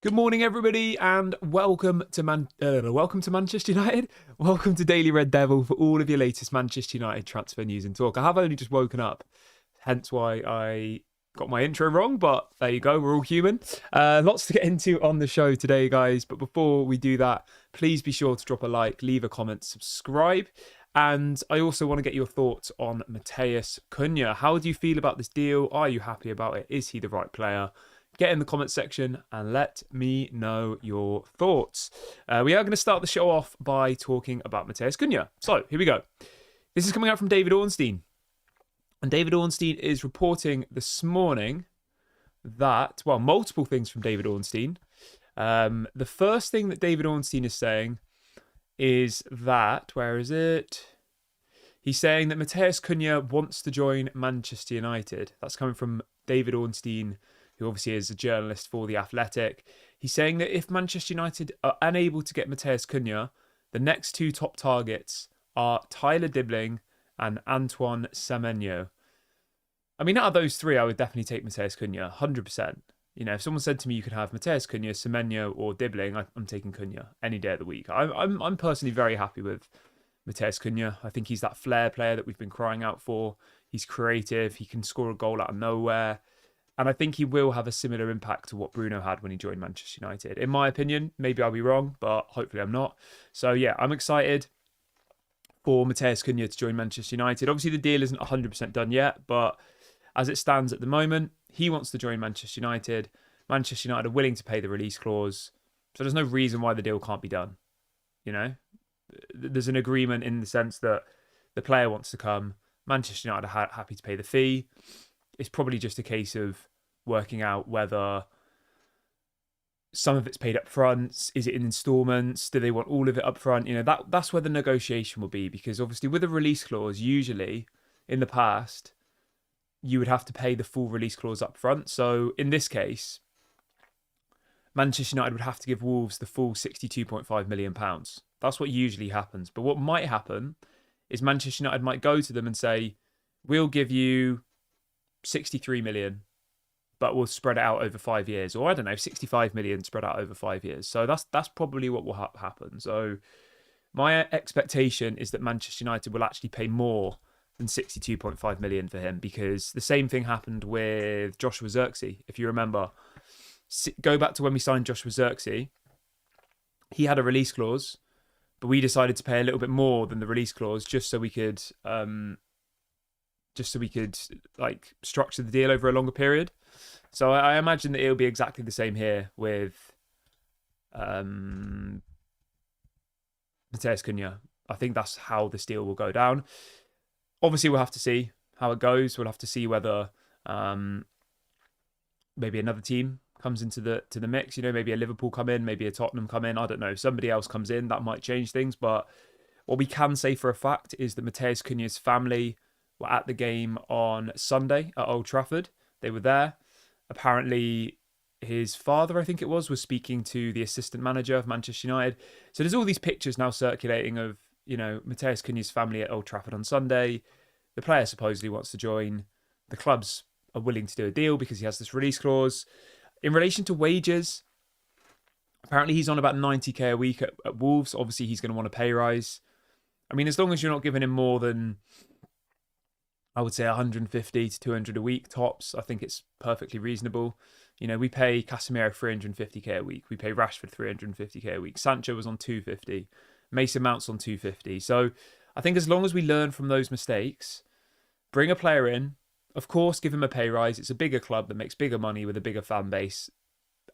Good morning, everybody, and welcome to Manchester United. Welcome to Daily Red Devil for all of your latest Manchester United transfer news and talk. I have only just woken up, hence why I got my intro wrong, but there you go, we're all human. Lots to get into on the show today, guys, but before we do that, please be sure to drop a like, leave a comment, subscribe, and I also want to get your thoughts on Matheus Cunha. How do you feel about this deal? Are you happy about it? Is he the right player? Get in the comments section and let me know your thoughts. We are going to start the show off by talking about Matheus Cunha. So, here we go. This is coming out from David Ornstein. And David Ornstein is reporting this morning that, well, multiple things from David Ornstein. The first thing that David Ornstein is saying is that, where is it? He's saying that Matheus Cunha wants to join Manchester United. That's coming from David Ornstein, who obviously is a journalist for The Athletic. He's saying that if Manchester United are unable to get Matheus Cunha, the next two top targets are Tyler Dibling and Antoine Semenyo. I mean, out of those three, I would definitely take Matheus Cunha, 100%. You know, if someone said to me you could have Matheus Cunha, Semenyo or Dibling, I'm taking Cunha any day of the week. I'm personally very happy with Matheus Cunha. I think he's that flair player that we've been crying out for. He's creative. He can score a goal out of nowhere. And I think he will have a similar impact to what Bruno had when he joined Manchester United. In my opinion, maybe I'll be wrong, but hopefully I'm not. So yeah, I'm excited for Matheus Cunha to join Manchester United. Obviously the deal isn't 100% done yet, but as it stands at the moment, he wants to join Manchester United. Manchester United are willing to pay the release clause. So there's no reason why the deal can't be done. You know, there's an agreement in the sense that the player wants to come. Manchester United are happy to pay the fee. It's probably just a case of working out whether some of it's paid up front. Is it in installments? Do they want all of it up front? You know, that's where the negotiation will be, because obviously with a release clause, usually in the past, you would have to pay the full release clause up front. So in this case, Manchester United would have to give Wolves the full £62.5 million. That's what usually happens. But what might happen is Manchester United might go to them and say, we'll give you 63 million, but we'll spread it out over 5 years, or I don't know, 65 million spread out over 5 years. So that's probably what will happen. So my expectation is that Manchester United will actually pay more than 62.5 million for him, because the same thing happened with Joshua Zirkzee. If you remember, go back to when we signed Joshua Zirkzee, he had a release clause, but we decided to pay a little bit more than the release clause just so we could like structure the deal over a longer period. So I imagine that it'll be exactly the same here with Matheus Cunha. I think that's how this deal will go down. Obviously, we'll have to see how it goes. We'll have to see whether maybe another team comes into the mix. You know, maybe a Liverpool come in, maybe a Tottenham come in. I don't know. If somebody else comes in, that might change things. But what we can say for a fact is that Matheus Cunha's family were at the game on Sunday at Old Trafford. They were there. Apparently, his father, I think it was speaking to the assistant manager of Manchester United. So there's all these pictures now circulating of, you know, Matheus Cunha's family at Old Trafford on Sunday. The player supposedly wants to join. The clubs are willing to do a deal because he has this release clause. In relation to wages, apparently he's on about 90k a week at Wolves. Obviously, he's going to want a pay rise. I mean, as long as you're not giving him more than, I would say, 150 to 200 a week tops, I think it's perfectly reasonable. You know, we pay Casemiro 350k a week. We pay Rashford 350k a week. Sancho was on 250. Mason Mount's on 250. So I think as long as we learn from those mistakes, bring a player in, of course, give him a pay rise. It's a bigger club that makes bigger money with a bigger fan base.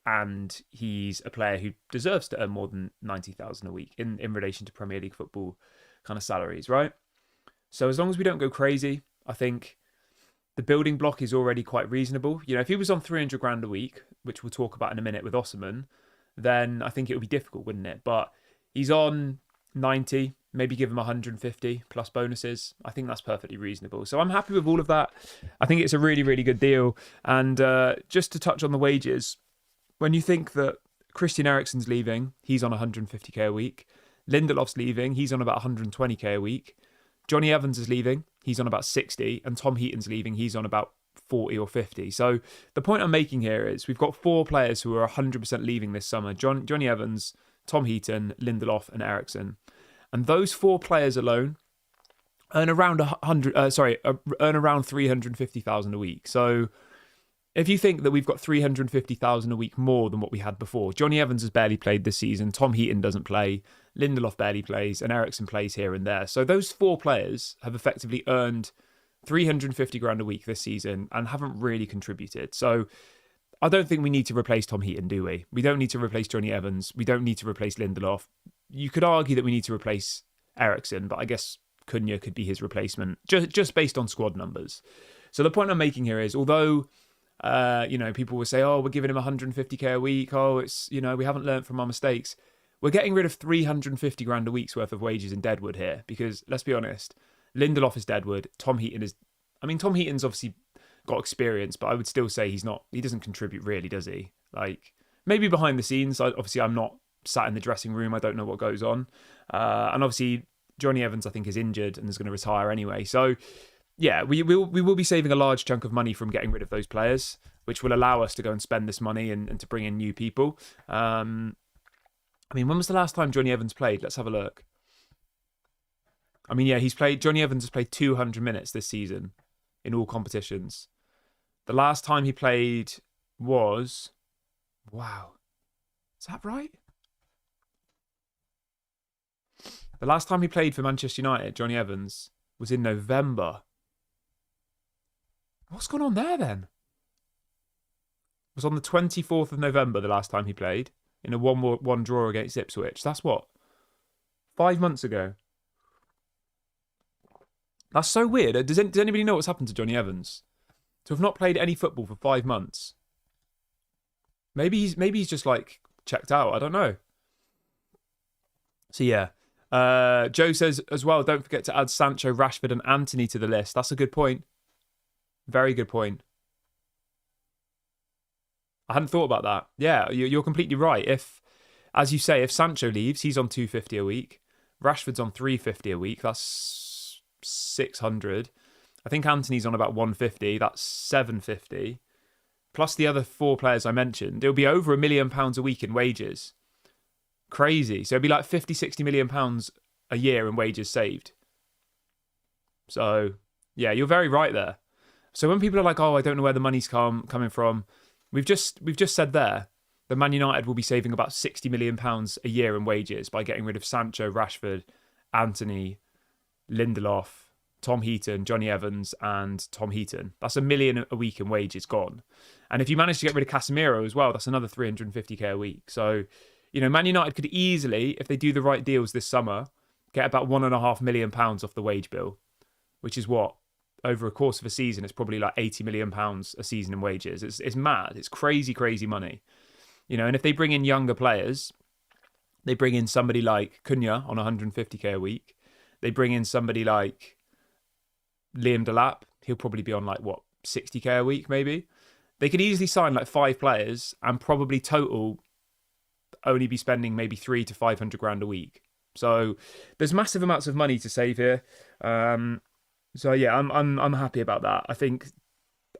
And he's a player who deserves to earn more than 90,000 a week in relation to Premier League football kind of salaries, right? So as long as we don't go crazy, I think the building block is already quite reasonable. You know, if he was on 300 grand a week, which we'll talk about in a minute with Osimhen, then I think it would be difficult, wouldn't it? But he's on 90, maybe give him 150 plus bonuses. I think that's perfectly reasonable. So I'm happy with all of that. I think it's a really, really good deal. And just to touch on the wages, when you think that Christian Eriksen's leaving, he's on 150k a week. Lindelof's leaving, he's on about 120k a week. Johnny Evans is leaving, he's on about 60. And Tom Heaton's leaving, he's on about 40 or 50. So the point I'm making here is we've got 4 players who are 100% leaving this summer. Johnny Evans, Tom Heaton, Lindelof and Eriksen. And those 4 players alone earn around earn around 350,000 a week. So if you think that we've got 350,000 a week more than what we had before, Johnny Evans has barely played this season, Tom Heaton doesn't play, Lindelof barely plays, and Eriksen plays here and there. So those 4 players have effectively earned 350 grand a week this season and haven't really contributed. So I don't think we need to replace Tom Heaton, do we? We don't need to replace Johnny Evans. We don't need to replace Lindelof. You could argue that we need to replace Eriksen, but I guess Cunha could be his replacement, just based on squad numbers. So the point I'm making here is, although people will say, oh, we're giving him 150k a week, oh, it's, we haven't learned from our mistakes. We're getting rid of 350 grand a week's worth of wages in Deadwood here, because let's be honest, Lindelof is Deadwood, Tom Heaton's obviously got experience, but I would still say he doesn't contribute really, does he? Like, maybe behind the scenes, obviously I'm not sat in the dressing room, I don't know what goes on. And obviously Johnny Evans, I think, is injured and is going to retire anyway. So yeah, we will be saving a large chunk of money from getting rid of those players, which will allow us to go and spend this money and to bring in new people. When was the last time Johnny Evans played? Let's have a look. Johnny Evans has played 200 minutes this season in all competitions. The last time he played was... Wow. Is that right? The last time he played for Manchester United, Johnny Evans, was in November. What's gone on there then? It was on the 24th of November the last time he played in a 1-1 draw against Ipswich. That's what? 5 months ago. That's so weird. Does anybody know what's happened to Johnny Evans? To have not played any football for 5 months. Maybe he's just like checked out. I don't know. So yeah. Joe says as well, don't forget to add Sancho, Rashford and Antony to the list. That's a good point. Very good point. I hadn't thought about that. Yeah, you're completely right. As you say, if Sancho leaves, he's on 250 a week. Rashford's on 350 a week. That's 600. I think Antony's on about 150. That's 750. Plus the other 4 players I mentioned. It'll be over £1 million a week in wages. Crazy. So it'd be like 50-60 million pounds a year in wages saved. So yeah, you're very right there. So when people are like, oh, I don't know where the money's coming from, we've just said there that Man United will be saving about £60 million a year in wages by getting rid of Sancho, Rashford, Antony, Lindelof, Tom Heaton, Johnny Evans and Tom Heaton. That's £1 million a week in wages gone. And if you manage to get rid of Casemiro as well, that's another 350k a week. So Man United could easily, if they do the right deals this summer, get about £1.5 million off the wage bill, which is what? Over a course of a season, it's probably like £80 million a season in wages. It's mad. It's crazy, crazy money. And if they bring in younger players, they bring in somebody like Cunha on 150k a week. They bring in somebody like Liam Delap. He'll probably be on 60k a week, maybe. They could easily sign 5 players and probably total only be spending maybe 300 to 500 grand a week. So there's massive amounts of money to save here. So yeah, I'm happy about that. I think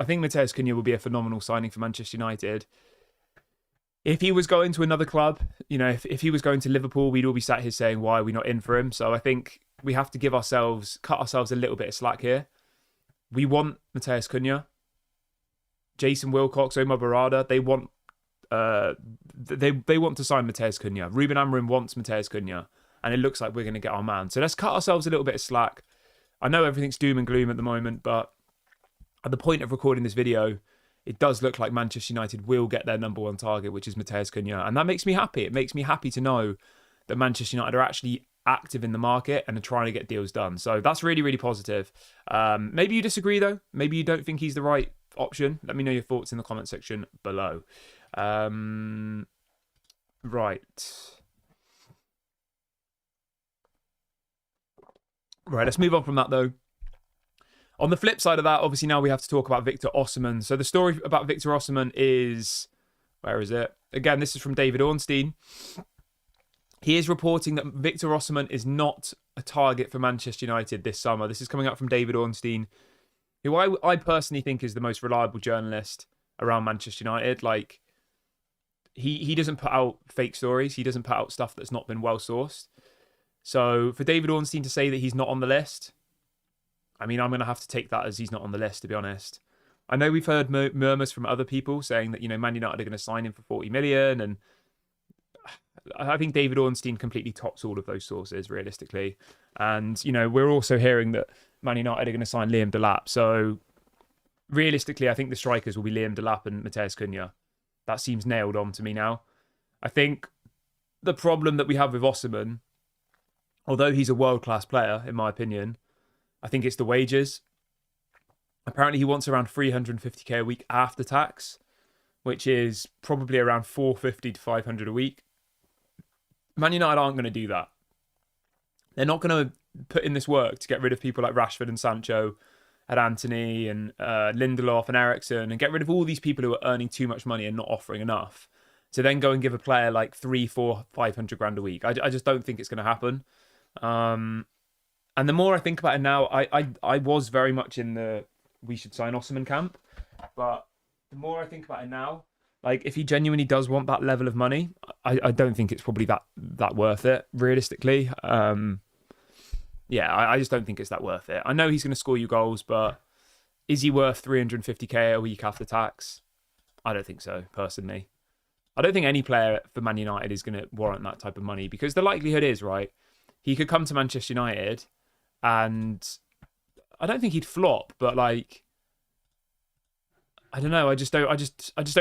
Matheus Cunha will be a phenomenal signing for Manchester United. If he was going to another club, if he was going to Liverpool, we'd all be sat here saying, why are we not in for him? So I think we have to cut ourselves a little bit of slack here. We want Matheus Cunha, Jason Wilcox, Omar Barada. They want to sign Matheus Cunha. Ruben Amorim wants Matheus Cunha, and it looks like we're going to get our man. So let's cut ourselves a little bit of slack. I know everything's doom and gloom at the moment, but at the point of recording this video, it does look like Manchester United will get their number 1 target, which is Matheus Cunha. And that makes me happy. It makes me happy to know that Manchester United are actually active in the market and are trying to get deals done. So that's really, really positive. Maybe you disagree, though. Maybe you don't think he's the right option. Let me know your thoughts in the comment section below. Right, let's move on from that, though. On the flip side of that, obviously now we have to talk about Victor Osimhen. So the story about Victor Osimhen is... Where is it? Again, this is from David Ornstein. He is reporting that Victor Osimhen is not a target for Manchester United this summer. This is coming up from David Ornstein. who I personally think is the most reliable journalist around Manchester United. Like, he doesn't put out fake stories. He doesn't put out stuff that's not been well sourced. So for David Ornstein to say that he's not on the list, I mean, I'm going to have to take that as he's not on the list, to be honest. I know we've heard murmurs from other people saying that, Man United are going to sign him for 40 million. And I think David Ornstein completely tops all of those sources, realistically. And, we're also hearing that Man United are going to sign Liam Delap. So realistically, I think the strikers will be Liam Delap and Matheus Cunha. That seems nailed on to me now. I think the problem that we have with Osimhen, although he's a world-class player, in my opinion, I think it's the wages. Apparently, he wants around 350k a week after tax, which is probably around 450 to 500 a week. Man United aren't going to do that. They're not going to put in this work to get rid of people like Rashford and Sancho and Antony and Lindelof and Eriksen and get rid of all these people who are earning too much money and not offering enough to then go and give a player like 300, 400, 500 grand a week. I just don't think it's going to happen. And the more I think about it now, I was very much in the we should sign Osimhen camp. But the more I think about it now, like if he genuinely does want that level of money, I don't think it's probably that worth it, realistically. I just don't think it's that worth it. I know he's going to score you goals, but is he worth 350k a week after tax? I don't think so, personally. I don't think any player for Man United is going to warrant that type of money because the likelihood is, right, he could come to Manchester United and I don't think he'd flop, but like, I don't know. I just don't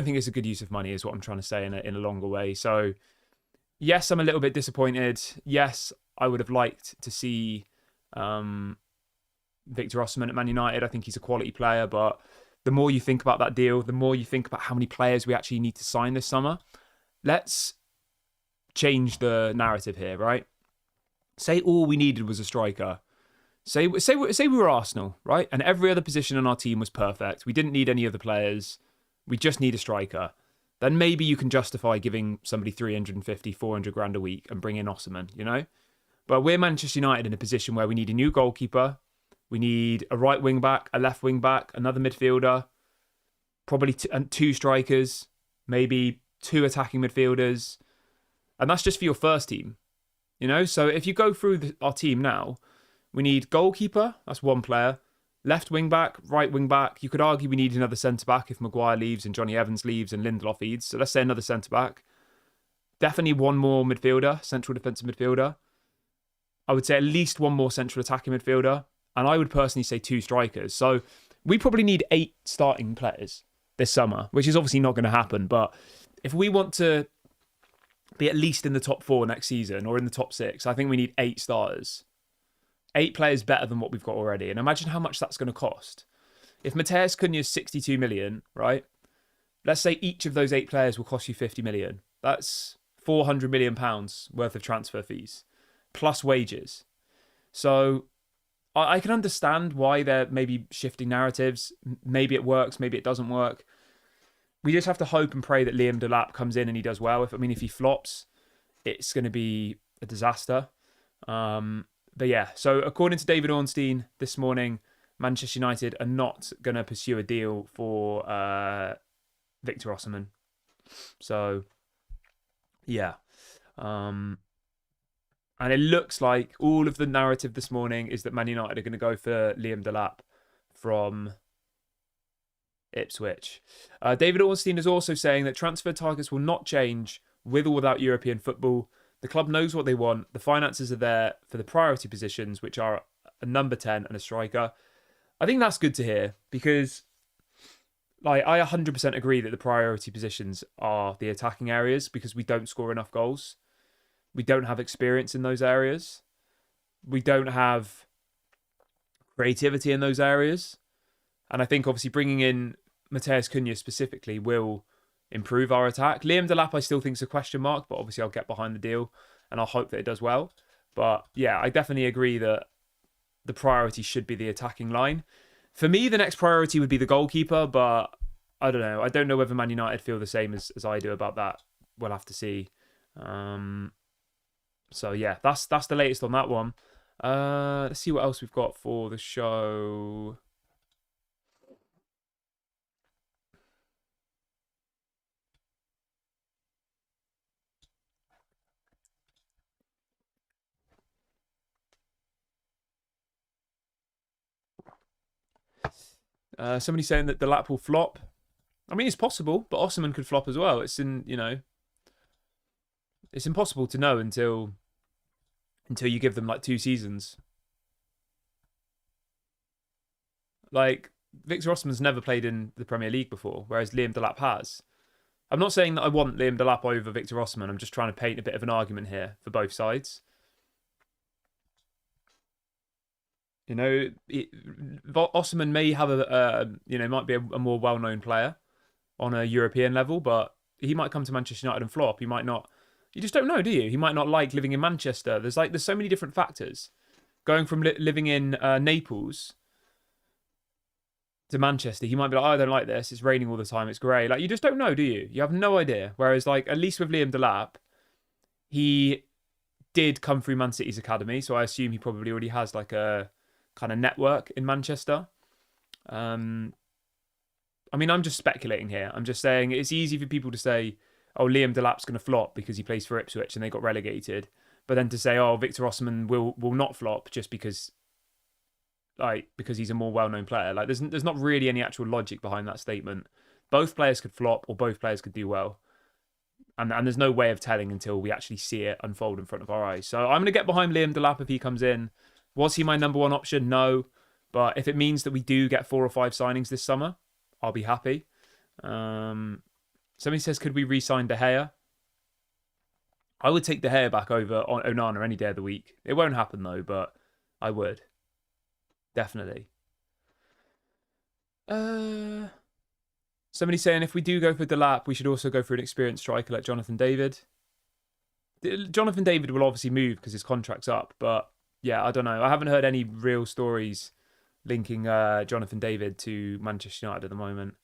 think it's a good use of money is what I'm trying to say in a longer way. So yes, I'm a little bit disappointed. Yes, I would have liked to see Victor Osimhen at Man United. I think he's a quality player, but the more you think about that deal, the more you think about how many players we actually need to sign this summer. Let's change the narrative here, right? Say all we needed was a striker. Say we were Arsenal, right? And every other position on our team was perfect. We didn't need any other players. We just need a striker. Then maybe you can justify giving somebody 350, 400 grand a week and bring in Osimhen, But we're Manchester United in a position where we need a new goalkeeper. We need a right wing back, a left wing back, another midfielder, probably two strikers, maybe two attacking midfielders. And that's just for your first team, So if you go through our team now, we need goalkeeper, that's one player. Left wing back, right wing back. You could argue we need another centre back if Maguire leaves and Johnny Evans leaves and Lindelof leaves. So let's say another centre back. Definitely one more midfielder, central defensive midfielder. I would say at least one more central attacking midfielder. And I would personally say two strikers. So we probably need 8 starting players this summer, which is obviously not going to happen. But if we want to be at least in the top 4 next season or in the top 6, I think we need 8 starters. 8 players better than what we've got already. And imagine how much that's going to cost. If Matheus Cunha is 62 million, right? Let's say each of those 8 players will cost you 50 million. That's 400 million pounds worth of transfer fees, plus wages. So I can understand why they're maybe shifting narratives. Maybe it works, maybe it doesn't work. We just have to hope and pray that Liam Delap comes in and he does well. If he flops, it's going to be a disaster. But yeah, so according to David Ornstein this morning, Manchester United are not going to pursue a deal for Victor Osimhen. So, yeah. And it looks like all of the narrative this morning is that Man United are going to go for Liam Delap from Ipswich. David Ornstein is also saying that transfer targets will not change with or without European football. The club knows what they want. The finances are there for the priority positions, which are a number 10 and a striker. I think that's good to hear because I 100% agree that the priority positions are the attacking areas because we don't score enough goals. We don't have experience in those areas. We don't have creativity in those areas. And I think obviously bringing in Matheus Cunha specifically will improve our attack. Liam Delap I still think is a question mark, but obviously I'll get behind the deal and I'll hope that it does well. But yeah, I definitely agree that the priority should be the attacking line. For me, the next priority would be the goalkeeper, but I don't know. I don't know whether Man United feel the same as I do about that. We'll have to see. So yeah, that's the latest on that one. Let's see what else we've got for the show. Somebody's saying that Delap will flop. I mean, it's possible, but Osimhen could flop as well. It's it's impossible to know until you give them like 2 seasons. Like, Victor Osimhen's never played in the Premier League before, whereas Liam Delap has. I'm not saying that I want Liam Delap over Victor Osimhen. I'm just trying to paint a bit of an argument here for both sides. Osimhen may have might be a more well-known player on a European level, but he might come to Manchester United and flop. He might not. You just don't know, do you? He might not like living in Manchester. There's so many different factors. Going from living in Naples to Manchester, he might be like, oh, I don't like this. It's raining all the time. It's grey. Like, you just don't know, do you? You have no idea. Whereas, like, at least with Liam Delap, he did come through Man City's academy, so I assume he probably already has like a kind of network in Manchester. I mean, I'm just speculating here. I'm just saying it's easy for people to say, oh, Liam Delap's going to flop because he plays for Ipswich and they got relegated. But then to say, oh, Victor Osimhen will not flop just because he's a more well-known player. Like, there's not really any actual logic behind that statement. Both players could flop or both players could do well. And there's no way of telling until we actually see it unfold in front of our eyes. So I'm going to get behind Liam Delap if he comes in. Was he my number one option? No. But if it means that we do get 4 or 5 signings this summer, I'll be happy. Somebody says, could we re-sign De Gea? I would take De Gea back over on Onana any day of the week. It won't happen though, but I would. Definitely. Somebody saying if we do go for Delap, we should also go for an experienced striker like Jonathan David. Jonathan David will obviously move because his contract's up, but yeah, I don't know. I haven't heard any real stories linking Jonathan David to Manchester United at the moment.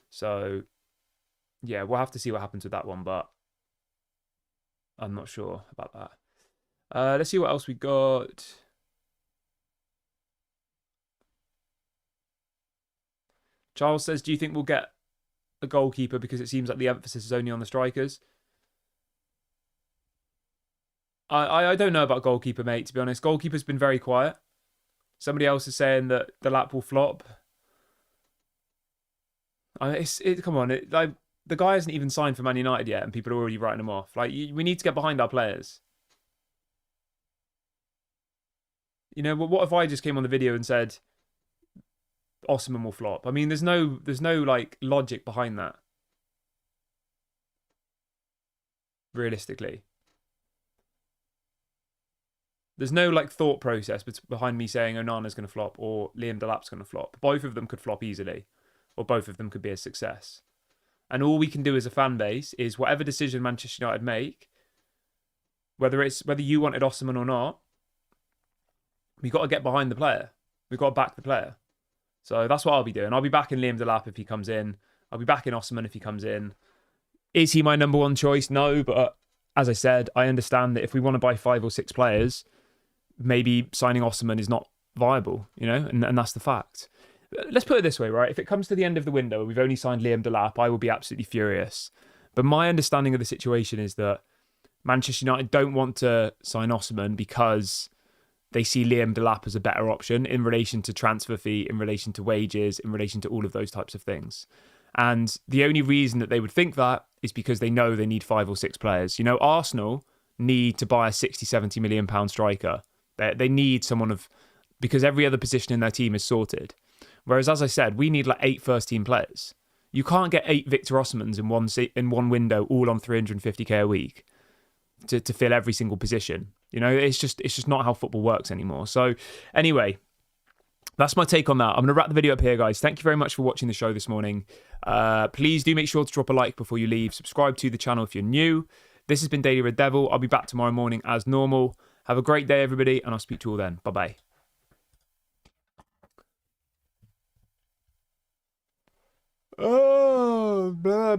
So yeah, we'll have to see what happens with that one, but I'm not sure about that. Let's see what else we got. Charles says, do you think we'll get a goalkeeper because it seems like the emphasis is only on the strikers? I don't know about goalkeeper, mate, to be honest. Goalkeeper's been very quiet. Somebody else is saying that Delap will flop. Come on, the guy hasn't even signed for Man United yet and people are already writing him off. Like, we need to get behind our players. You know, what if I just came on the video and said Osimhen will flop? I mean, there's no like logic behind that. Realistically. There's no like thought process behind me saying Onana's going to flop or Liam Delap's going to flop. Both of them could flop easily, or both of them could be a success. And all we can do as a fan base is whatever decision Manchester United make, whether you wanted Osimhen or not, we got to get behind the player. We've got to back the player. So that's what I'll be doing. I'll be backing Liam Delap if he comes in. I'll be backing Osimhen if he comes in. Is he my number one choice? No, but as I said, I understand that if we want to buy 5 or 6 players, maybe signing Osimhen is not viable, you know, and that's the fact. Let's put it this way, right? If it comes to the end of the window, we've only signed Liam Delap, I will be absolutely furious. But my understanding of the situation is that Manchester United don't want to sign Osimhen because they see Liam Delap as a better option in relation to transfer fee, in relation to wages, in relation to all of those types of things. And the only reason that they would think that is because they know they need 5 or 6 players. You know, Arsenal need to buy a 60, 70 million pound striker. They need someone because every other position in their team is sorted. Whereas, as I said, we need like 8 first-team players. You can't get 8 Victor Osimhens in one window, all on 350k a week, to fill every single position. You know, it's just not how football works anymore. So, anyway, that's my take on that. I'm going to wrap the video up here, guys. Thank you very much for watching the show this morning. Please do make sure to drop a like before you leave. Subscribe to the channel if you're new. This has been Daily Red Devil. I'll be back tomorrow morning as normal. Have a great day, everybody, and I'll speak to you all then. Bye-bye. Oh, blah,